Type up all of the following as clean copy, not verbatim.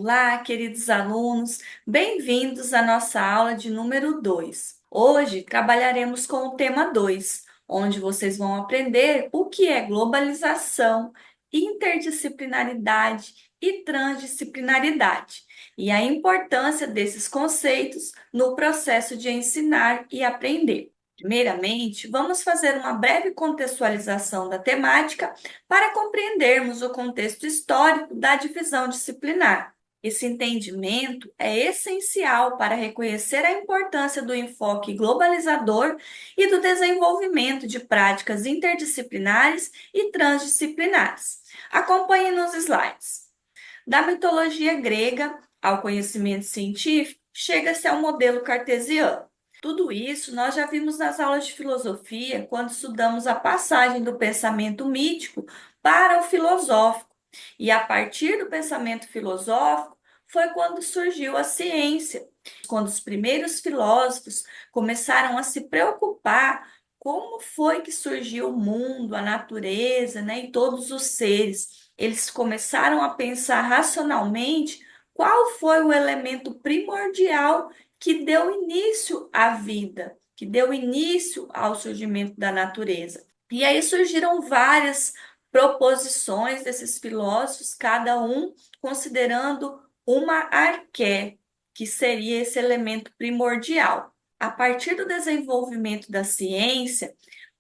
Olá, queridos alunos, bem-vindos à nossa aula de número 2. Hoje trabalharemos com o tema 2, onde vocês vão aprender o que é globalização, interdisciplinaridade e transdisciplinaridade, e a importância desses conceitos no processo de ensinar e aprender. Primeiramente, vamos fazer uma breve contextualização da temática para compreendermos o contexto histórico da divisão disciplinar. Esse entendimento é essencial para reconhecer a importância do enfoque globalizador e do desenvolvimento de práticas interdisciplinares e transdisciplinares. Acompanhe nos slides. Da mitologia grega ao conhecimento científico, chega-se ao modelo cartesiano. Tudo isso nós já vimos nas aulas de filosofia, quando estudamos a passagem do pensamento mítico para o filosófico. E a partir do pensamento filosófico foi quando surgiu a ciência, quando os primeiros filósofos começaram a se preocupar como foi que surgiu o mundo, a natureza, né, e todos os seres. Eles começaram a pensar racionalmente qual foi o elemento primordial que deu início à vida, que deu início ao surgimento da natureza. E aí surgiram várias proposições desses filósofos, cada um considerando uma arqué, que seria esse elemento primordial. A partir do desenvolvimento da ciência,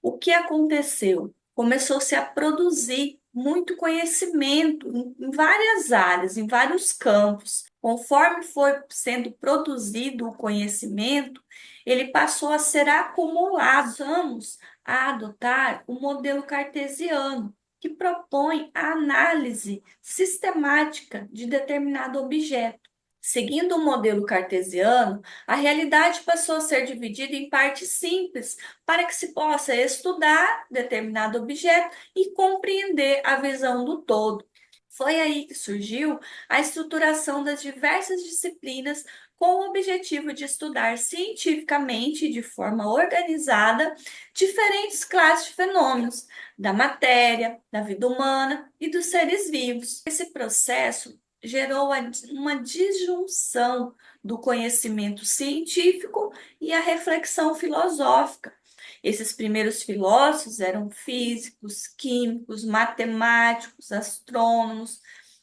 o que aconteceu? Começou-se a produzir muito conhecimento em várias áreas, em vários campos. Conforme foi sendo produzido o conhecimento, ele passou a ser acumulado. Vamos a adotar o modelo cartesiano, que propõe a análise sistemática de determinado objeto. Seguindo o modelo cartesiano, a realidade passou a ser dividida em partes simples para que se possa estudar determinado objeto e compreender a visão do todo. Foi aí que surgiu a estruturação das diversas disciplinas com o objetivo de estudar cientificamente e de forma organizada diferentes classes de fenômenos da matéria, da vida humana e dos seres vivos. Esse processo gerou uma disjunção do conhecimento científico e a reflexão filosófica. Esses primeiros filósofos eram físicos, químicos, matemáticos, astrônomos,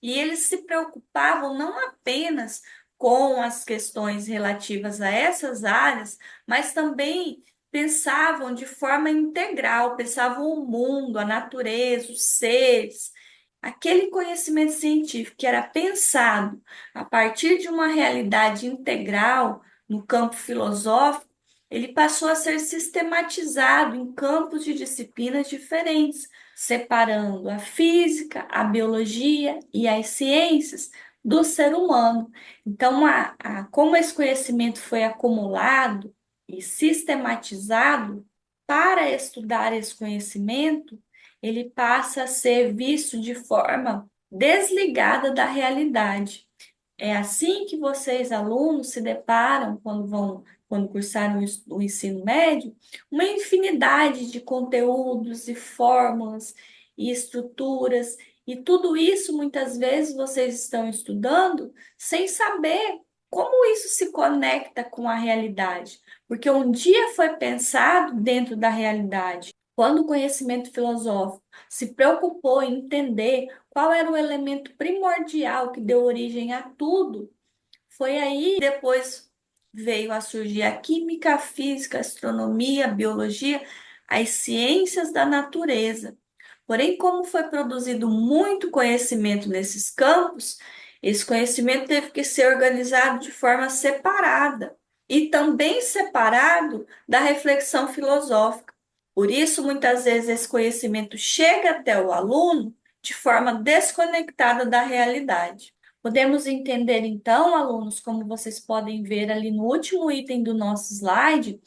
e eles se preocupavam não apenas com as questões relativas a essas áreas, mas também pensavam de forma integral, pensavam o mundo, a natureza, os seres. Aquele conhecimento científico que era pensado a partir de uma realidade integral no campo filosófico, ele passou a ser sistematizado em campos de disciplinas diferentes, separando a física, a biologia e as ciências do ser humano. Então, como esse conhecimento foi acumulado e sistematizado para estudar esse conhecimento, ele passa a ser visto de forma desligada da realidade. É assim que vocês, alunos, se deparam quando cursaram o ensino médio, uma infinidade de conteúdos e fórmulas e estruturas, e tudo isso muitas vezes vocês estão estudando sem saber como isso se conecta com a realidade, porque um dia foi pensado dentro da realidade. Quando o conhecimento filosófico se preocupou em entender qual era o elemento primordial que deu origem a tudo, foi aí que depois veio a surgir a química, a física, a astronomia, a biologia, as ciências da natureza. Porém, como foi produzido muito conhecimento nesses campos, esse conhecimento teve que ser organizado de forma separada e também separado da reflexão filosófica. Por isso, muitas vezes, esse conhecimento chega até o aluno de forma desconectada da realidade. Podemos entender, então, alunos, como vocês podem ver ali no último item do nosso slide,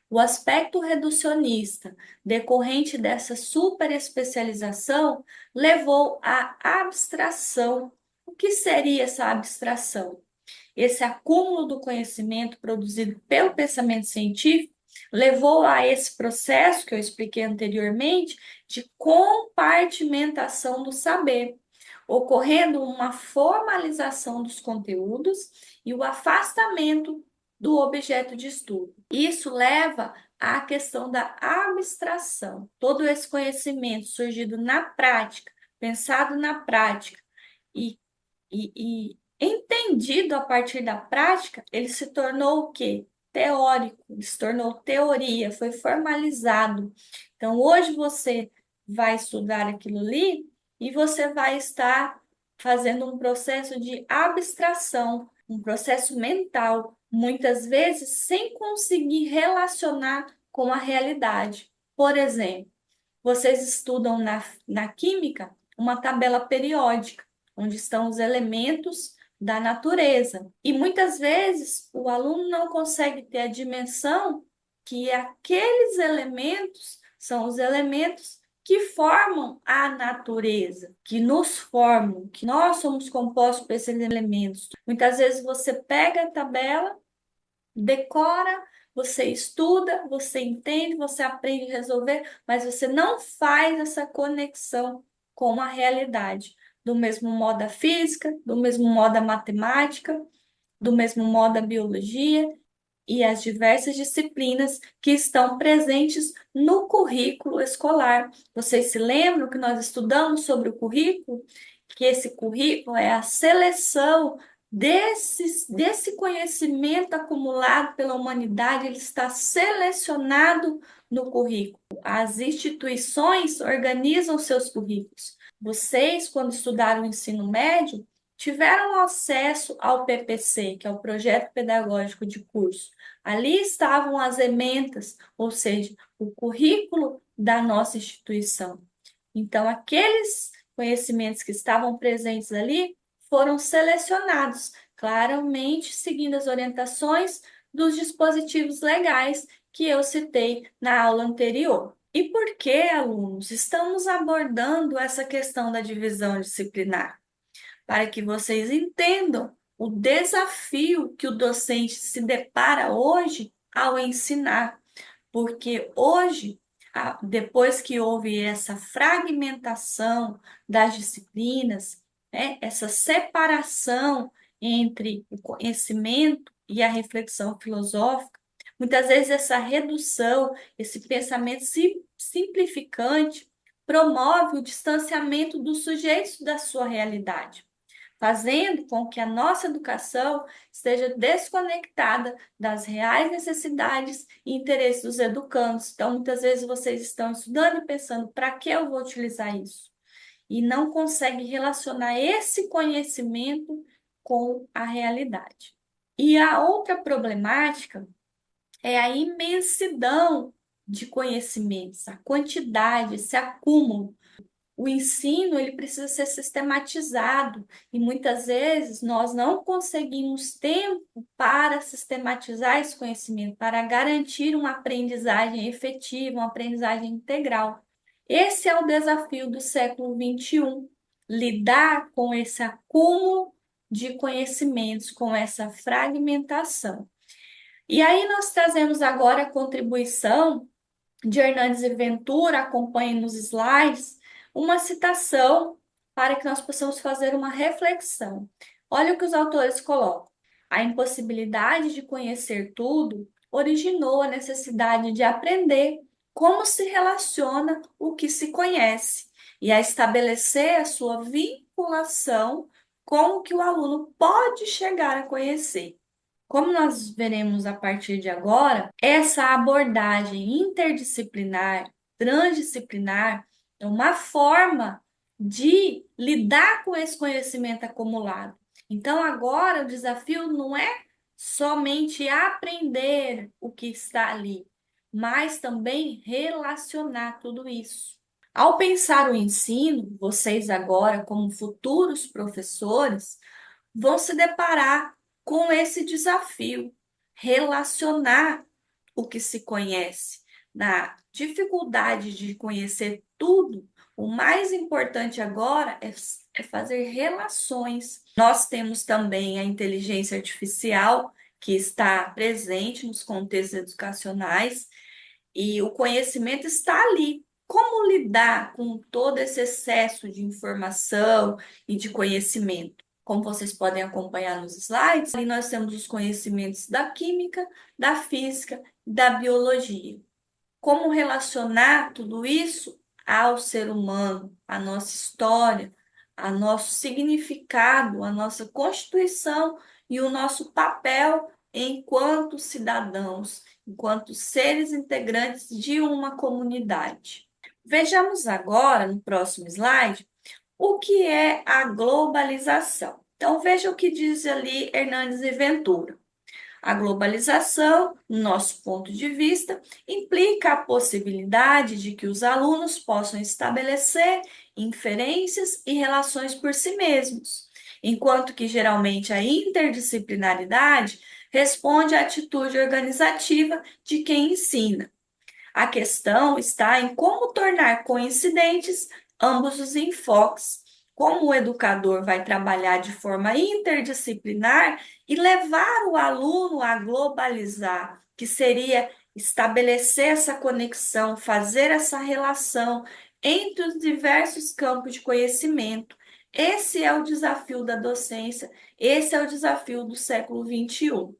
o aspecto reducionista decorrente dessa superespecialização levou à abstração. O que seria essa abstração? Esse acúmulo do conhecimento produzido pelo pensamento científico levou a esse processo que eu expliquei anteriormente de compartimentação do saber. ocorrendo uma formalização dos conteúdos e o afastamento do objeto de estudo. Isso leva à questão da abstração. Todo esse conhecimento surgido na prática, pensado na prática e entendido a partir da prática, ele se tornou o quê? Teórico, ele se tornou teoria, foi formalizado. Então, hoje você vai estudar aquilo ali e você vai estar fazendo um processo de abstração, um processo mental, muitas vezes sem conseguir relacionar com a realidade. Por exemplo, vocês estudam na química uma tabela periódica, onde estão os elementos da natureza. E muitas vezes o aluno não consegue ter a dimensão que aqueles elementos são os elementos que formam a natureza, que nos formam, que nós somos compostos por esses elementos. Muitas vezes você pega a tabela, decora, você estuda, você entende, você aprende a resolver, mas você não faz essa conexão com a realidade. Do mesmo modo a física, do mesmo modo a matemática, do mesmo modo a biologia e as diversas disciplinas que estão presentes no currículo escolar. Vocês se lembram que nós estudamos sobre o currículo? Que esse currículo é a seleção desse conhecimento acumulado pela humanidade, ele está selecionado no currículo. As instituições organizam seus currículos. Vocês, quando estudaram o ensino médio, tiveram acesso ao PPC, que é o Projeto Pedagógico de Curso. Ali estavam as ementas, ou seja, o currículo da nossa instituição. Então, aqueles conhecimentos que estavam presentes ali foram selecionados, claramente seguindo as orientações dos dispositivos legais que eu citei na aula anterior. E por que, alunos, estamos abordando essa questão da divisão disciplinar? Para que vocês entendam o desafio que o docente se depara hoje ao ensinar. Porque hoje, depois que houve essa fragmentação das disciplinas, né, essa separação entre o conhecimento e a reflexão filosófica, muitas vezes essa redução, esse pensamento simplificante, promove o distanciamento dos sujeitos da sua realidade, fazendo com que a nossa educação esteja desconectada das reais necessidades e interesses dos educandos. Então, muitas vezes vocês estão estudando e pensando, para que eu vou utilizar isso? E não conseguem relacionar esse conhecimento com a realidade. E a outra problemática é a imensidão de conhecimentos, a quantidade, esse acúmulo. O ensino ele precisa ser sistematizado e muitas vezes nós não conseguimos tempo para sistematizar esse conhecimento, para garantir uma aprendizagem efetiva, uma aprendizagem integral. Esse é o desafio do século XXI, lidar com esse acúmulo de conhecimentos, com essa fragmentação. E aí nós trazemos agora a contribuição de Hernandes e Ventura, acompanhe nos slides, uma citação para que nós possamos fazer uma reflexão. Olha o que os autores colocam. A impossibilidade de conhecer tudo originou a necessidade de aprender como se relaciona o que se conhece e a estabelecer a sua vinculação com o que o aluno pode chegar a conhecer. Como nós veremos a partir de agora, essa abordagem interdisciplinar, transdisciplinar, é uma forma de lidar com esse conhecimento acumulado. Então, agora o desafio não é somente aprender o que está ali, mas também relacionar tudo isso. Ao pensar o ensino, vocês agora, como futuros professores, vão se deparar com esse desafio, relacionar o que se conhece. Na dificuldade de conhecer tudo, o mais importante agora é fazer relações. Nós temos também a inteligência artificial, que está presente nos contextos educacionais, e o conhecimento está ali, Como lidar com todo esse excesso de informação e de conhecimento? Como vocês podem acompanhar nos slides, ali nós temos os conhecimentos da química, da física e da biologia. Como relacionar tudo isso ao ser humano, à nossa história, ao nosso significado, à nossa constituição e o nosso papel enquanto cidadãos, enquanto seres integrantes de uma comunidade. Vejamos agora, no próximo slide, o que é a globalização. Então, veja o que diz ali Hernandes e Ventura. A globalização, no nosso ponto de vista, implica a possibilidade de que os alunos possam estabelecer inferências e relações por si mesmos, enquanto que geralmente a interdisciplinaridade responde à atitude organizativa de quem ensina. A questão está em como tornar coincidentes ambos os enfoques, como o educador vai trabalhar de forma interdisciplinar e levar o aluno a globalizar, que seria estabelecer essa conexão, fazer essa relação entre os diversos campos de conhecimento. Esse é o desafio da docência, esse é o desafio do século XXI.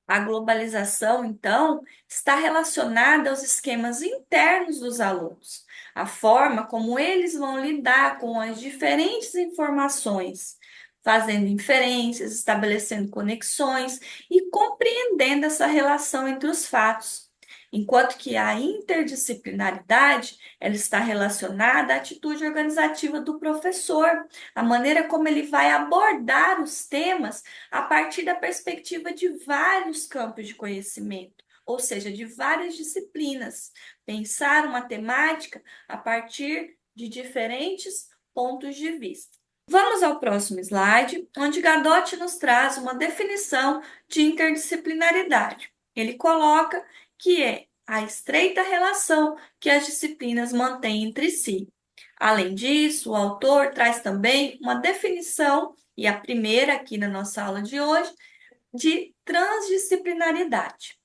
A globalização, então, está relacionada aos esquemas internos dos alunos, a forma como eles vão lidar com as diferentes informações, fazendo inferências, estabelecendo conexões e compreendendo essa relação entre os fatos. Enquanto que a interdisciplinaridade, ela está relacionada à atitude organizativa do professor, a maneira como ele vai abordar os temas a partir da perspectiva de vários campos de conhecimento, ou seja, de várias disciplinas. Pensar uma temática a partir de diferentes pontos de vista. Vamos ao próximo slide, onde Gadotti nos traz uma definição de interdisciplinaridade. Ele coloca que é a estreita relação que as disciplinas mantêm entre si. Além disso, o autor traz também uma definição, e a primeira aqui na nossa aula de hoje, de transdisciplinaridade.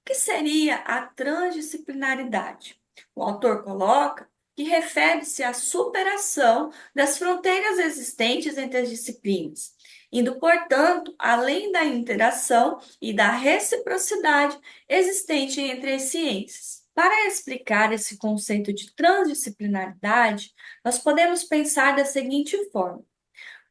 O que seria a transdisciplinaridade? O autor coloca que refere-se à superação das fronteiras existentes entre as disciplinas, indo, portanto, além da interação e da reciprocidade existente entre as ciências. Para explicar esse conceito de transdisciplinaridade, nós podemos pensar da seguinte forma: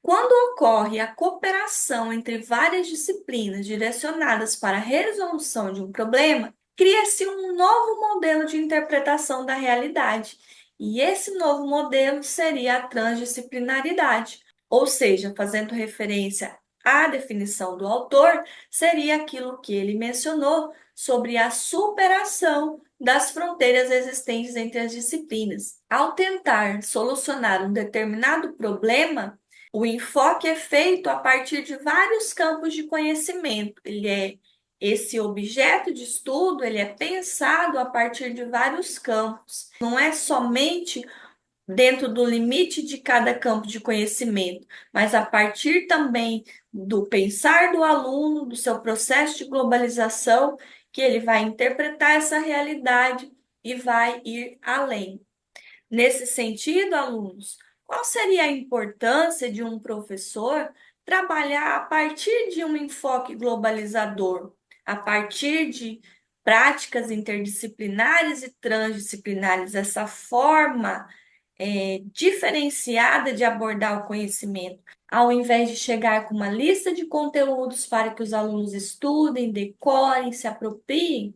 quando ocorre a cooperação entre várias disciplinas direcionadas para a resolução de um problema, cria-se um novo modelo de interpretação da realidade. E esse novo modelo seria a transdisciplinaridade, ou seja, fazendo referência à definição do autor, seria aquilo que ele mencionou sobre a superação das fronteiras existentes entre as disciplinas. Ao tentar solucionar um determinado problema, o enfoque é feito a partir de vários campos de conhecimento. Esse objeto de estudo, ele é pensado a partir de vários campos. Não é somente dentro do limite de cada campo de conhecimento, mas a partir também do pensar do aluno, do seu processo de globalização, que ele vai interpretar essa realidade e vai ir além. Nesse sentido, alunos, qual seria a importância de um professor trabalhar a partir de um enfoque globalizador, a partir de práticas interdisciplinares e transdisciplinares, essa forma diferenciada de abordar o conhecimento, ao invés de chegar com uma lista de conteúdos para que os alunos estudem, decorem, se apropriem,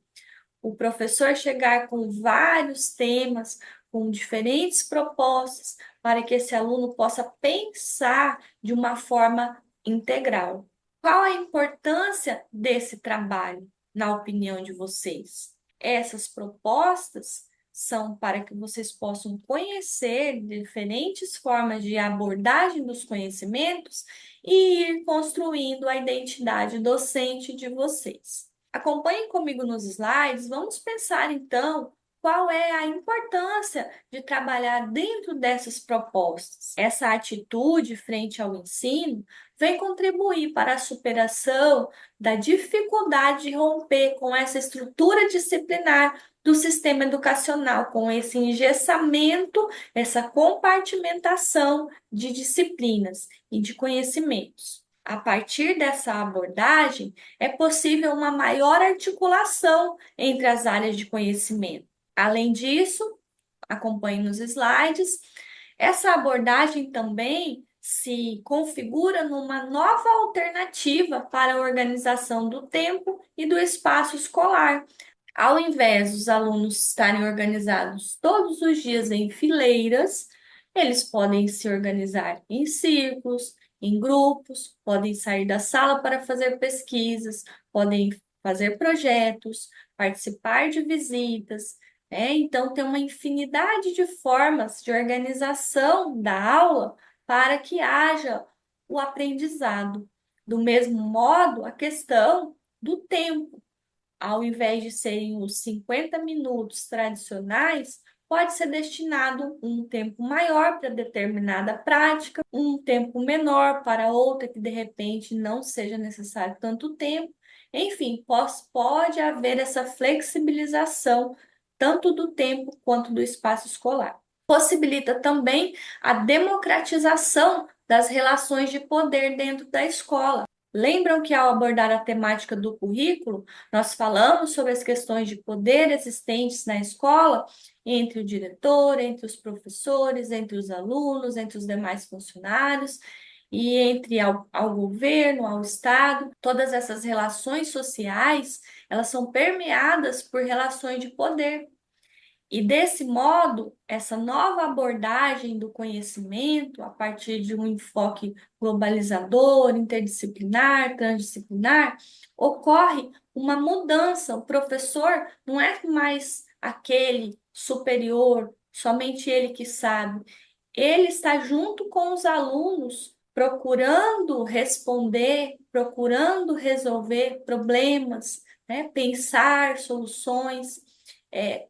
o professor chegar com vários temas, com diferentes propostas, para que esse aluno possa pensar de uma forma integral. Qual a importância desse trabalho, na opinião de vocês? Essas propostas são para que vocês possam conhecer diferentes formas de abordagem dos conhecimentos e ir construindo a identidade docente de vocês. Acompanhem comigo nos slides. Vamos pensar então qual é a importância de trabalhar dentro dessas propostas. Essa atitude frente ao ensino vem contribuir para a superação da dificuldade de romper com essa estrutura disciplinar do sistema educacional, com esse engessamento, essa compartimentação de disciplinas e de conhecimentos. A partir dessa abordagem, é possível uma maior articulação entre as áreas de conhecimento. Além disso, acompanhe nos slides, essa abordagem também se configura numa nova alternativa para a organização do tempo e do espaço escolar. Ao invés dos alunos estarem organizados todos os dias em fileiras, eles podem se organizar em círculos, em grupos, podem sair da sala para fazer pesquisas, podem fazer projetos, participar de visitas, né? Então, tem uma infinidade de formas de organização da aula para que haja o aprendizado. Do mesmo modo, a questão do tempo, ao invés de serem os 50 minutos tradicionais, pode ser destinado um tempo maior para determinada prática, um tempo menor para outra que de repente não seja necessário tanto tempo. Enfim, pode haver essa flexibilização tanto do tempo quanto do espaço escolar. Possibilita também a democratização das relações de poder dentro da escola. Lembram que ao abordar a temática do currículo, nós falamos sobre as questões de poder existentes na escola, entre o diretor, entre os professores, entre os alunos, entre os demais funcionários e entre ao governo, ao Estado. Todas essas relações sociais, elas são permeadas por relações de poder. E desse modo, essa nova abordagem do conhecimento, a partir de um enfoque globalizador, interdisciplinar, transdisciplinar, ocorre uma mudança. O professor não é mais aquele superior, somente ele que sabe. Ele está junto com os alunos, procurando responder, procurando resolver problemas, né? Pensar soluções,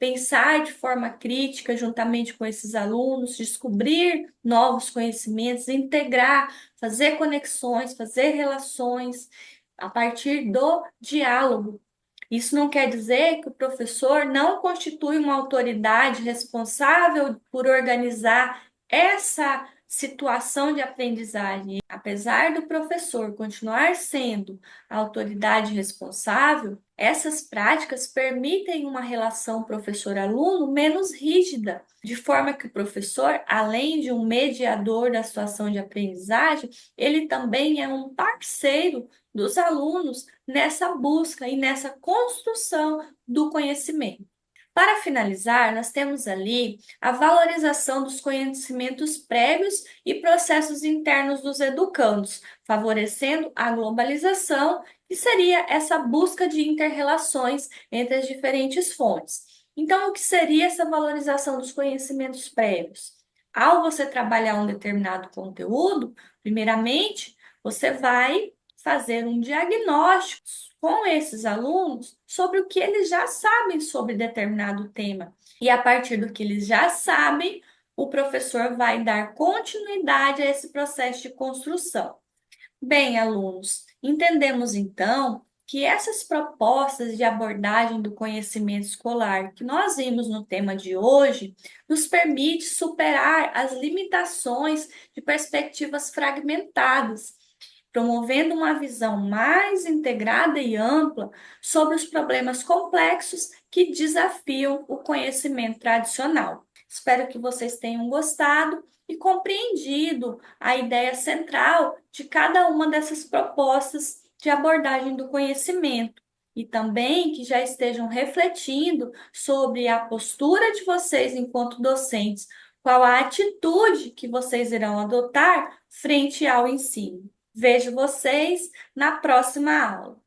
pensar de forma crítica juntamente com esses alunos, descobrir novos conhecimentos, integrar, fazer conexões, fazer relações a partir do diálogo. Isso não quer dizer que o professor não constitui uma autoridade responsável por organizar essa situação de aprendizagem. Apesar do professor continuar sendo a autoridade responsável, essas práticas permitem uma relação professor-aluno menos rígida, de forma que o professor, além de um mediador da situação de aprendizagem, ele também é um parceiro dos alunos nessa busca e nessa construção do conhecimento. Para finalizar, nós temos ali a valorização dos conhecimentos prévios e processos internos dos educandos, favorecendo a globalização, que seria essa busca de interrelações entre as diferentes fontes. Então, o que seria essa valorização dos conhecimentos prévios? Ao você trabalhar um determinado conteúdo, primeiramente, você vai fazer um diagnóstico com esses alunos sobre o que eles já sabem sobre determinado tema. E a partir do que eles já sabem, o professor vai dar continuidade a esse processo de construção. Bem, alunos, entendemos então que essas propostas de abordagem do conhecimento escolar que nós vimos no tema de hoje nos permite superar as limitações de perspectivas fragmentadas, promovendo uma visão mais integrada e ampla sobre os problemas complexos que desafiam o conhecimento tradicional. Espero que vocês tenham gostado e compreendido a ideia central de cada uma dessas propostas de abordagem do conhecimento. E também que já estejam refletindo sobre a postura de vocês enquanto docentes, qual a atitude que vocês irão adotar frente ao ensino. Vejo vocês na próxima aula.